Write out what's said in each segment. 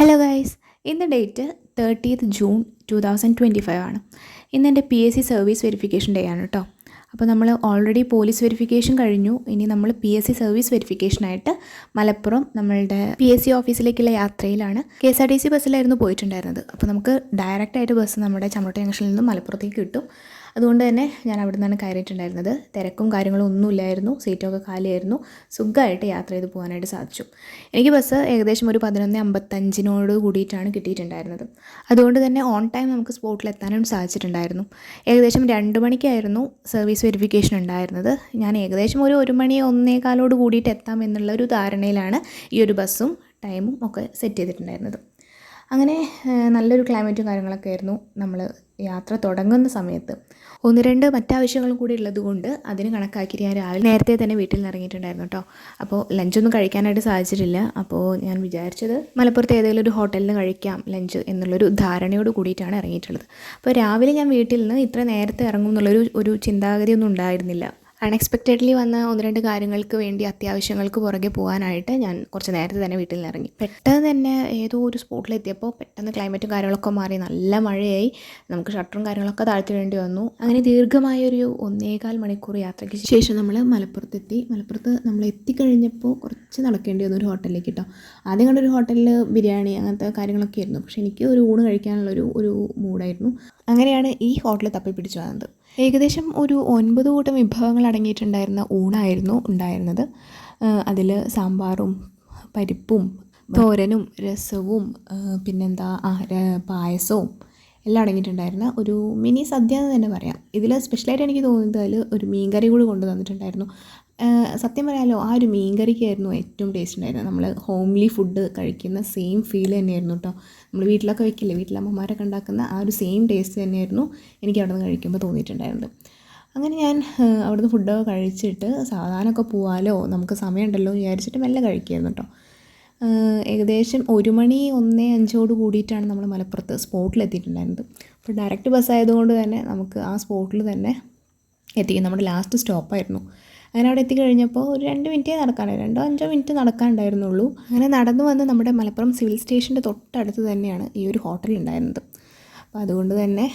Hello guys, ഇന്ന് date 30th June 2025 ആണ്. ഇന്ന് എൻ്റെ PSC സർവീസ് വെരിഫിക്കേഷൻ ഡേ ആണ് കേട്ടോ. അപ്പോൾ നമ്മൾ ഓൾറെഡി പോലീസ് വെരിഫിക്കേഷൻ കഴിഞ്ഞു. ഇനി നമ്മൾ PSC സർവീസ് വെരിഫിക്കേഷനായിട്ട് മലപ്പുറം നമ്മളുടെ PSC ഓഫീസിലേക്കുള്ള യാത്രയിലാണ്. KSRTC ബസ്സിലായിരുന്നു പോയിട്ടുണ്ടായിരുന്നത്. അപ്പോൾ നമുക്ക് ഡയറക്റ്റായിട്ട് ബസ് നമ്മുടെ ചമ്മട്ട ജംഗ്ഷനിൽ നിന്നും മലപ്പുറത്തേക്ക് കിട്ടും. അതുകൊണ്ട് തന്നെ ഞാൻ അവിടെ നിന്നാണ് കയറിയിട്ടുണ്ടായിരുന്നത്. തിരക്കും കാര്യങ്ങളും ഒന്നുമില്ലായിരുന്നു, സീറ്റൊക്കെ കാലിയായിരുന്നു. സുഖമായിട്ട് യാത്ര ചെയ്ത് പോകാനായിട്ട് സാധിച്ചു. എനിക്ക് ബസ് ഏകദേശം ഒരു 11:55 കൂടിയിട്ടാണ് കിട്ടിയിട്ടുണ്ടായിരുന്നത്. അതുകൊണ്ട് തന്നെ ഓൺ ടൈം നമുക്ക് സ്പോട്ടിലെത്താനും സാധിച്ചിട്ടുണ്ടായിരുന്നു. ഏകദേശം 2 മണിക്കായിരുന്നു സർവീസ് വെരിഫിക്കേഷൻ ഉണ്ടായിരുന്നത്. ഞാൻ ഏകദേശം ഒരു 1 മണി 1:15 കൂടിയിട്ട് എത്താം എന്നുള്ളൊരു ധാരണയിലാണ് ഈ ഒരു ബസ്സും ടൈമും ഒക്കെ സെറ്റ് ചെയ്തിട്ടുണ്ടായിരുന്നത്. അങ്ങനെ നല്ലൊരു ക്ലൈമറ്റും കാര്യങ്ങളൊക്കെ ആയിരുന്നു നമ്മൾ യാത്ര തുടങ്ങുന്ന സമയത്ത്. 1-2 മറ്റാവശ്യങ്ങളും കൂടി ഉള്ളതുകൊണ്ട് അതിന് കണക്കാക്കിയിട്ട് ഞാൻ രാവിലെ നേരത്തെ തന്നെ വീട്ടിൽ നിന്ന് ഇറങ്ങിയിട്ടുണ്ടായിരുന്നു കേട്ടോ. അപ്പോൾ ലഞ്ചൊന്നും കഴിക്കാനായിട്ട് സാധിച്ചിട്ടില്ല. അപ്പോൾ ഞാൻ വിചാരിച്ചത് മലപ്പുറത്ത് ഏതെങ്കിലും ഒരു ഹോട്ടലിൽ നിന്ന് കഴിക്കാം ലഞ്ച് എന്നുള്ളൊരു ധാരണയോട് കൂടിയിട്ടാണ് ഇറങ്ങിയിട്ടുള്ളത്. അപ്പോൾ രാവിലെ ഞാൻ വീട്ടിൽ നിന്ന് ഇത്ര നേരത്തെ ഇറങ്ങും എന്നുള്ളൊരു ചിന്താഗതിയൊന്നും ഉണ്ടായിരുന്നില്ല. അൺഎക്സ്പെക്റ്റഡ്ലി വന്ന 1-2 കാര്യങ്ങൾക്ക് വേണ്ടി അത്യാവശ്യങ്ങൾക്ക് പുറകെ പോകാനായിട്ട് ഞാൻ കുറച്ച് നേരത്തെ തന്നെ വീട്ടിൽ നിന്ന് ഇറങ്ങി. പെട്ടെന്ന് തന്നെ ഏതോ ഒരു സ്പോട്ടിലെത്തിയപ്പോൾ പെട്ടെന്ന് ക്ലൈമറ്റും കാര്യങ്ങളൊക്കെ മാറി, നല്ല മഴയായി. നമുക്ക് ഷട്ടറും കാര്യങ്ങളൊക്കെ താഴ്ത്തിടേണ്ടി വന്നു. അങ്ങനെ ദീർഘമായൊരു 1.25 മണിക്കൂർ യാത്രയ്ക്ക് ശേഷം നമ്മൾ മലപ്പുറത്തെത്തി. മലപ്പുറത്ത് നമ്മൾ എത്തിക്കഴിഞ്ഞപ്പോൾ കുറച്ച് നടക്കേണ്ടി വന്നു ഒരു ഹോട്ടലിലേക്ക് കേട്ടോ. ആദ്യം കണ്ടൊരു ഹോട്ടലിൽ ബിരിയാണി അങ്ങനത്തെ കാര്യങ്ങളൊക്കെ ആയിരുന്നു. പക്ഷേ എനിക്ക് ഒരു ഊണ് കഴിക്കാനുള്ളൊരു മൂഡായിരുന്നു. അങ്ങനെയാണ് ഈ ഹോട്ടൽ തപ്പിപ്പിടിച്ച് വന്നത്. ഏകദേശം ഒരു 9 കൂട്ടം വിഭവങ്ങൾ അടങ്ങിയിട്ടുണ്ടായിരുന്ന ഊണായിരുന്നു ഉണ്ടായിരുന്നത്. അതിൽ സാമ്പാറും പരിപ്പും തോരനും രസവും പിന്നെന്താ പായസവും എല്ലാം അടങ്ങിയിട്ടുണ്ടായിരുന്ന ഒരു മിനി സദ്യ എന്ന് തന്നെ പറയാം. ഇതിൽ സ്പെഷ്യലായിട്ട് എനിക്ക് തോന്നുന്നത് ഒരു മീൻകറി കൂടി കൊണ്ടു തന്നിട്ടുണ്ടായിരുന്നു. സത്യം പറയാമല്ലോ, ആ ഒരു മീൻകറിക്കായിരുന്നു ഏറ്റവും ടേസ്റ്റ് ഉണ്ടായിരുന്നത്. നമ്മൾ ഹോംലി ഫുഡ് കഴിക്കുന്ന സെയിം ഫീൽ തന്നെയായിരുന്നു കേട്ടോ. നമ്മൾ വീട്ടിലൊക്കെ വെക്കില്ലേ, വീട്ടിലമ്മമാരൊക്കെ ഉണ്ടാക്കുന്ന ആ ഒരു സെയിം ടേസ്റ്റ് തന്നെയായിരുന്നു എനിക്ക് അവിടെ നിന്ന് കഴിക്കുമ്പോൾ തോന്നിയിട്ടുണ്ടായിരുന്നത്. അങ്ങനെ ഞാൻ അവിടുന്ന് ഫുഡൊക്കെ കഴിച്ചിട്ട് സാധാരണയൊക്കെ പോവാമല്ലോ, നമുക്ക് സമയമുണ്ടല്ലോ എന്ന് വിചാരിച്ചിട്ട് മെല്ലെ കഴിക്കുമായിരുന്നു കേട്ടോ. ഏകദേശം 1 മണി 1:05 കൂടിയിട്ടാണ് നമ്മൾ മലപ്പുറത്ത് സ്പോട്ടിലെത്തിയിട്ടുണ്ടായിരുന്നത്. അപ്പോൾ ഡയറക്റ്റ് ബസ്സായതുകൊണ്ട് തന്നെ നമുക്ക് ആ സ്പോട്ടിൽ തന്നെ എത്തിക്കും. നമ്മുടെ ലാസ്റ്റ് സ്റ്റോപ്പായിരുന്നു. അങ്ങനെ അവിടെ എത്തിക്കഴിഞ്ഞപ്പോൾ ഒരു 2 മിനിറ്റേ നടക്കാനായി, 2-5 മിനിറ്റ് നടക്കാനുണ്ടായിരുന്നുള്ളൂ. അങ്ങനെ നടന്നു വന്ന് നമ്മുടെ മലപ്പുറം സിവിൽ സ്റ്റേഷൻ്റെ തൊട്ടടുത്ത് തന്നെയാണ് ഈ ഒരു ഹോട്ടൽ ഉണ്ടായിരുന്നത്. അപ്പോൾ അതുകൊണ്ട് തന്നെ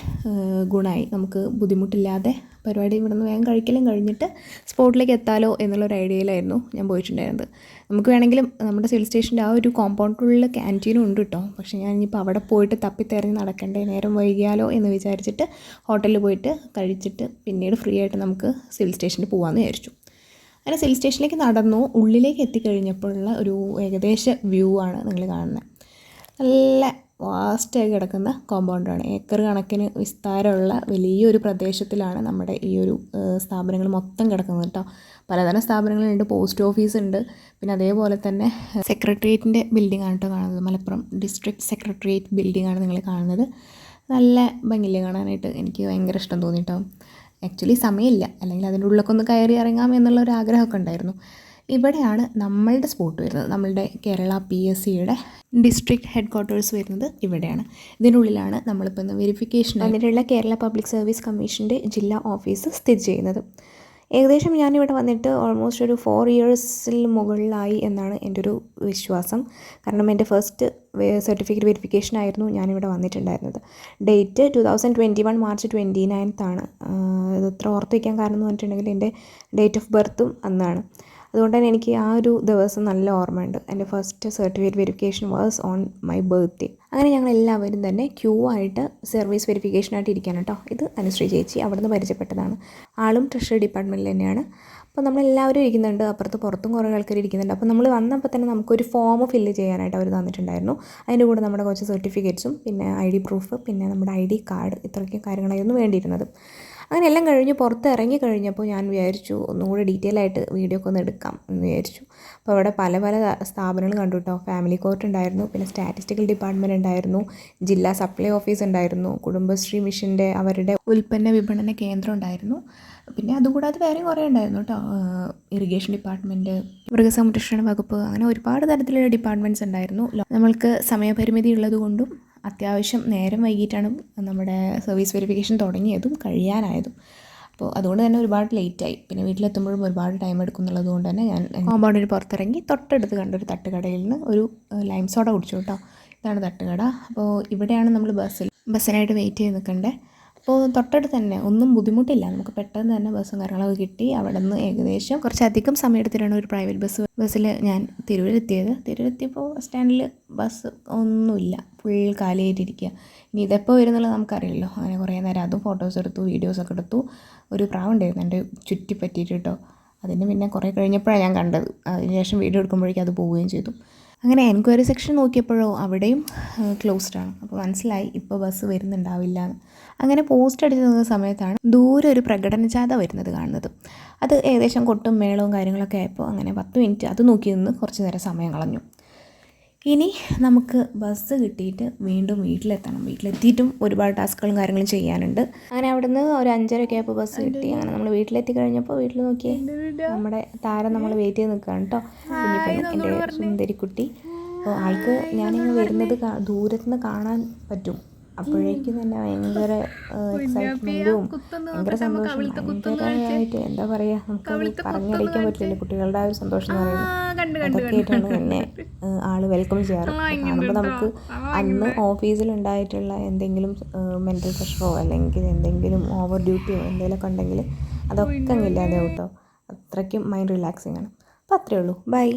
ഗുണമായി, നമുക്ക് ബുദ്ധിമുട്ടില്ലാതെ പരിപാടി ഇവിടെ നിന്ന് വേഗം കഴിക്കലും കഴിഞ്ഞിട്ട് സ്പോട്ടിലേക്ക് എത്താലോ എന്നുള്ളൊരു ഐഡിയയിലായിരുന്നു ഞാൻ പോയിട്ടുണ്ടായിരുന്നത്. നമുക്ക് വേണമെങ്കിലും നമ്മുടെ സിവിൽ സ്റ്റേഷൻ്റെ ആ ഒരു കോമ്പൗണ്ടിലുള്ള ക്യാൻറ്റീനും ഉണ്ട് കേട്ടോ. പക്ഷേ ഞാൻ ഇനിയിപ്പോൾ അവിടെ പോയിട്ട് തപ്പിത്തെറിഞ്ഞ് നടക്കണ്ടേ, നേരം വൈകിയാലോ എന്ന് വിചാരിച്ചിട്ട് ഹോട്ടലിൽ പോയിട്ട് കഴിച്ചിട്ട് പിന്നീട് ഫ്രീ ആയിട്ട് നമുക്ക് സിവിൽ സ്റ്റേഷനിൽ പോകാമെന്ന് വിചാരിച്ചു. അങ്ങനെ സിവിൽ സ്റ്റേഷനിലേക്ക് നടന്നു. ഉള്ളിലേക്ക് എത്തിക്കഴിഞ്ഞപ്പോഴുള്ള ഒരു ഏകദേശ വ്യൂ ആണ് നിങ്ങൾ കാണുന്നത്. നല്ല വാസ്റ്റായി കിടക്കുന്ന കോമ്പൗണ്ടാണ്. ഏക്കർ കണക്കിന് വിസ്താരമുള്ള വലിയൊരു പ്രദേശത്തിലാണ് നമ്മുടെ ഈ ഒരു സ്ഥാപനങ്ങൾ മൊത്തം കിടക്കുന്നത് കേട്ടോ. പലതരം സ്ഥാപനങ്ങളുണ്ട്, പോസ്റ്റ് ഓഫീസ് ഉണ്ട്, പിന്നെ അതേപോലെ തന്നെ സെക്രട്ടേറിയറ്റിൻ്റെ ബിൽഡിംഗ് ആണ് കേട്ടോ കാണുന്നത്. മലപ്പുറം ഡിസ്ട്രിക്ട് സെക്രട്ടേറിയറ്റ് ബിൽഡിംഗ് ആണ് നിങ്ങൾ കാണുന്നത്. നല്ല ഭംഗിയില്ലേ കാണാനായിട്ട്. എനിക്ക് ഭയങ്കര ഇഷ്ടം തോന്നി കേട്ടോ. ആക്ച്വലി സമയമില്ല, അല്ലെങ്കിൽ അതിൻ്റെ ഉള്ളിലൊക്കെ ഒന്ന് കയറി ഇറങ്ങാം എന്നുള്ളൊരു ആഗ്രഹമൊക്കെ ഉണ്ടായിരുന്നു. ഇവിടെയാണ് നമ്മളുടെ സ്പോട്ട് വരുന്നത്. നമ്മളുടെ കേരള PSCയുടെ ഡിസ്ട്രിക്ട് ഹെഡ് ക്വാർട്ടേഴ്സ് വരുന്നത് ഇവിടെയാണ്. ഇതിനുള്ളിലാണ് നമ്മളിപ്പോൾ ഇന്ന് വെരിഫിക്കേഷൻ അതിനുള്ള കേരള പബ്ലിക് സർവീസ് കമ്മീഷൻ്റെ ജില്ലാ ഓഫീസ് സ്ഥിതി ചെയ്യുന്നത്. ഏകദേശം ഞാനിവിടെ വന്നിട്ട് ഓൾമോസ്റ്റ് ഒരു 4 ഇയേഴ്സിൽ മുകളിലായി എന്നാണ് എൻ്റെ ഒരു വിശ്വാസം. കാരണം എൻ്റെ ഫസ്റ്റ് സർട്ടിഫിക്കറ്റ് വെരിഫിക്കേഷൻ ആയിരുന്നു ഞാനിവിടെ വന്നിട്ടുണ്ടായിരുന്നത്. ഡേറ്റ് 2021 മാർച്ച് 29 ആണ്. ഇത് ഇത്ര ഓർത്ത് വയ്ക്കാൻ കാരണം എന്ന് പറഞ്ഞിട്ടുണ്ടെങ്കിൽ എൻ്റെ ഡേറ്റ് ഓഫ് ബർത്തും അന്നാണ്. അതുകൊണ്ട് തന്നെ എനിക്ക് ആ ഒരു ദിവസം നല്ല ഓർമ്മയുണ്ട്. എൻ്റെ first certificate verification was on my birthday. അങ്ങനെ ഞങ്ങൾ എല്ലാവരും തന്നെ ക്യൂ ആയിട്ട് സർവീസ് വെരിഫിക്കേഷനായിട്ട് ഇരിക്കാൻ കേട്ടോ. ഇത് അനുശ്രീ ചേച്ചി അവിടെ നിന്ന് പരിചയപ്പെട്ടതാണ്. ആളും ട്രഷറി ഡിപ്പാർട്ട്മെൻറ്റിൽ തന്നെയാണ്. അപ്പോൾ നമ്മളെല്ലാവരും ഇരിക്കുന്നുണ്ട്, അപ്പുറത്ത് പുറത്തും കുറേ ആൾക്കാർ ഇരിക്കുന്നുണ്ട്. അപ്പോൾ നമ്മൾ വന്നപ്പോൾ തന്നെ നമുക്കൊരു ഫോം ഫില്ല് ചെയ്യാനായിട്ട് അവർ തന്നിട്ടുണ്ടായിരുന്നു. അതിൻ്റെ കൂടെ നമ്മുടെ കുറച്ച് സർട്ടിഫിക്കറ്റ്സും പിന്നെ ID പ്രൂഫ്, പിന്നെ നമ്മുടെ ID കാർഡ്, ഇത്രയൊക്കെ കാര്യങ്ങളായിരുന്നു വേണ്ടിയിരുന്നത്. അങ്ങനെ എല്ലാം കഴിഞ്ഞ് പുറത്ത് ഇറങ്ങി കഴിഞ്ഞപ്പോൾ ഞാൻ വിചാരിച്ചു ഒന്നുകൂടി ഡീറ്റെയിൽ ആയിട്ട് വീഡിയോ ഒക്കെ ഒന്ന് എടുക്കാം എന്ന് വിചാരിച്ചു. അപ്പോൾ അവിടെ പല സ്ഥാപനങ്ങൾ കണ്ടു കേട്ടോ. ഫാമിലി കോർട്ട് ഉണ്ടായിരുന്നു, പിന്നെ സ്റ്റാറ്റിസ്റ്റിക്കൽ ഡിപ്പാർട്ട്മെൻറ്റ് ഉണ്ടായിരുന്നു, ജില്ലാ സപ്ലൈ ഓഫീസ് ഉണ്ടായിരുന്നു, കുടുംബശ്രീ മിഷൻ്റെ അവരുടെ ഉൽപ്പന്ന വിപണന കേന്ദ്രം ഉണ്ടായിരുന്നു. പിന്നെ അതുകൂടാതെ വേറെയും കുറേ ഉണ്ടായിരുന്നു കേട്ടോ. ഇറിഗേഷൻ ഡിപ്പാർട്ട്മെൻറ്റ്, മൃഗസംരക്ഷണ വകുപ്പ്, അങ്ങനെ ഒരുപാട് തരത്തിലുള്ള ഡിപ്പാർട്ട്മെൻറ്റ്സ് ഉണ്ടായിരുന്നു. നമ്മൾക്ക് സമയപരിമിതി ഉള്ളതുകൊണ്ടും അത്യാവശ്യം നേരം വൈകിട്ടാണ് നമ്മുടെ സർവീസ് വെരിഫിക്കേഷൻ തുടങ്ങിയതും കഴിയാനായതും. അപ്പോൾ അതുകൊണ്ട് തന്നെ ഒരുപാട് ലേറ്റായി. പിന്നെ വീട്ടിലെത്തുമ്പോഴും ഒരുപാട് ടൈം എടുക്കും എന്നുള്ളത് കൊണ്ട് തന്നെ ഞാൻ കോമ്പൗണ്ടിന് പുറത്തിറങ്ങി തൊട്ടടുത്ത് കണ്ടൊരു തട്ടുകടയിൽ നിന്ന് ഒരു ലൈം സോഡ കുടിച്ചു കേട്ടോ. ഇതാണ് തട്ടുകട. അപ്പോൾ ഇവിടെയാണ് നമ്മൾ ബസ്സിനായിട്ട് വെയിറ്റ് ചെയ്ത് നിൽക്കണ്ടേ. അപ്പോൾ തൊട്ടടുത്ത് തന്നെ ഒന്നും ബുദ്ധിമുട്ടില്ല, നമുക്ക് പെട്ടെന്ന് തന്നെ ബസ്സും കാര്യങ്ങളൊക്കെ കിട്ടി. അവിടെ നിന്ന് ഏകദേശം കുറച്ചധികം സമയം എടുത്തിട്ടാണ് ഒരു പ്രൈവറ്റ് ബസ്സിൽ ഞാൻ തിരൂരെത്തിയപ്പോൾ സ്റ്റാൻഡിൽ ബസ് ഒന്നുമില്ല, ഫുൾ കാലിയായിട്ടിരിക്കുക. ഇനി ഇതെപ്പോൾ വരുന്നുള്ളത് നമുക്കറിയില്ലല്ലോ. അങ്ങനെ കുറേ നേരം അതും ഫോട്ടോസ് എടുത്തു, വീഡിയോസൊക്കെ എടുത്തു. ഒരു പ്രാവുണ്ടായിരുന്നു എൻ്റെ ചുറ്റി പറ്റിയിട്ട് കേട്ടോ. അതിന് പിന്നെ കുറേ കഴിഞ്ഞപ്പോഴാണ് ഞാൻ കണ്ടത്. അതിനുശേഷം വീഡിയോ എടുക്കുമ്പോഴേക്കും അത് പോവുകയും ചെയ്തു. അങ്ങനെ എൻക്വയറി സെക്ഷൻ നോക്കിയപ്പോഴോ അവിടെയും ക്ലോസ്ഡാണ്. അപ്പോൾ മനസ്സിലായി ഇപ്പോൾ ബസ് വരുന്നുണ്ടാവില്ല എന്ന്. അങ്ങനെ പോസ്റ്റ് അടിച്ച് നിന്ന സമയത്താണ് ദൂരെ ഒരു പ്രകടന ജാഥ വരുന്നത് കാണുന്നത്. അത് ഏകദേശം കൊട്ടും മേളവും കാര്യങ്ങളൊക്കെ ആയപ്പോൾ അങ്ങനെ 10 മിനിറ്റ് അത് നോക്കി നിന്ന് കുറച്ച് നേരം സമയം കളഞ്ഞു. ഇനി നമുക്ക് ബസ് കിട്ടിയിട്ട് വീണ്ടും വീട്ടിലെത്തണം. വീട്ടിലെത്തിയിട്ടും ഒരുപാട് ടാസ്കുകളും കാര്യങ്ങളും ചെയ്യാനുണ്ട്. അങ്ങനെ അവിടെ നിന്ന് ഒരു 5:30 ആയപ്പോൾ ബസ് കിട്ടി. അങ്ങനെ നമ്മൾ വീട്ടിലെത്തി കഴിഞ്ഞപ്പോൾ വീട്ടിൽ നോക്കിയേ നമ്മുടെ താരം നമ്മൾ വെയിറ്റ് ചെയ്ത് നിൽക്കുകയാണ് കേട്ടോ. കുഞ്ഞിപ്പെണ്ണ്, എൻ്റെ സുന്ദരിക്കുട്ടി. അപ്പോൾ ആൾക്ക് ഞാനിങ്ങനെ വരുന്നത് ദൂരത്തുനിന്ന് കാണാൻ പറ്റും. അപ്പോഴേക്കും തന്നെ ഭയങ്കര എക്സൈറ്റ്മെൻറ്റും ഭയങ്കര സന്തോഷം, ഭയങ്കരമായിട്ട് എന്താ പറയുക, നമുക്കത് പറഞ്ഞറിയിക്കാൻ പറ്റില്ല. കുട്ടികളുടെ ആ ഒരു സന്തോഷം എന്ന് പറയുന്നത് അതൊക്കെ ആയിട്ടാണ് എന്നെ ആൾ വെൽക്കം ചെയ്യാറ്. കാണുമ്പോൾ നമുക്ക് അന്ന് ഓഫീസിലുണ്ടായിട്ടുള്ള എന്തെങ്കിലും മെൻ്റൽ പ്രഷറോ അല്ലെങ്കിൽ എന്തെങ്കിലും ഓവർ ഡ്യൂട്ടിയോ എന്തെങ്കിലുമൊക്കെ ഉണ്ടെങ്കിൽ അതൊക്കെ അങ്ങില്ലാതെ കേട്ടോ. അത്രയ്ക്കും മൈൻഡ് റിലാക്സിങ് ആണ്. അപ്പോൾ അത്രയേ ഉള്ളൂ. ബൈ.